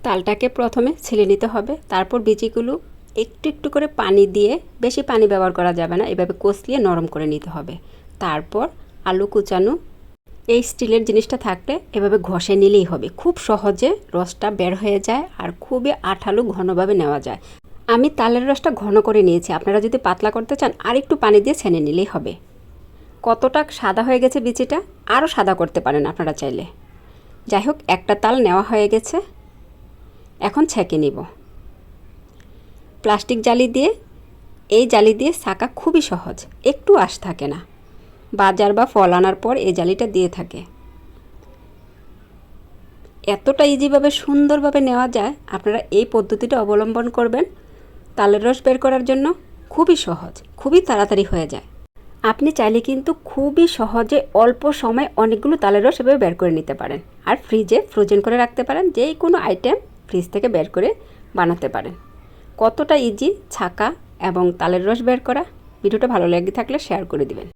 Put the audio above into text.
তালটাকে প্রথমে ছেলে নিতে হবে, তারপর বিচিগুলো একটু একটু করে পানি দিয়ে, বেশি পানি ব্যবহার করা যাবে না, এভাবে কষলিয়ে নরম করে নিতে হবে। তারপর আলু কুচানো, এই স্টিলের জিনিসটা থাকলে এভাবে ঘষে নিলেই হবে, খুব সহজে রসটা বের হয়ে যায় আর খুবই আঠালো ঘনভাবে নেওয়া যায়। আমি তালের রসটা ঘন করে নিয়েছি, আপনারা যদি পাতলা করতে চান আর একটু পানি দিয়ে ছেনে নিলেই হবে। কতটা সাদা হয়ে গেছে বিচিটা, আরও সাদা করতে পারেন আপনারা চাইলে। যাই হোক, একটা তাল নেওয়া হয়ে গেছে, এখন ছেঁকে নিব প্লাস্টিক জালি দিয়ে। এই জালি দিয়ে ছাঁকা খুবই সহজ, একটু আঁশ থাকে না। বাজার বা ফল আনার পর এই জালিটা দিয়ে থাকে। এতটা ইজিভাবে সুন্দরভাবে নেওয়া যায়, আপনারা এই পদ্ধতিটা অবলম্বন করবেন। তালের রস বের করার জন্য খুবই সহজ, খুবই তাড়াতাড়ি হয়ে যায়। আপনি চাইলে কিন্তু খুবই সহজে অল্প সময় অনেকগুলো তালের রস এভাবে বের করে নিতে পারেন, আর ফ্রিজে ফ্রোজেন করে রাখতে পারেন। যেই কোনো আইটেম ফ্রিজ থেকে বের করে বানাতে পারেন। কতটা ইজি ছাঁকা এবং তালের রস বের করা। ভিডিওটা ভালো লেগে থাকলে শেয়ার করে দিবেন।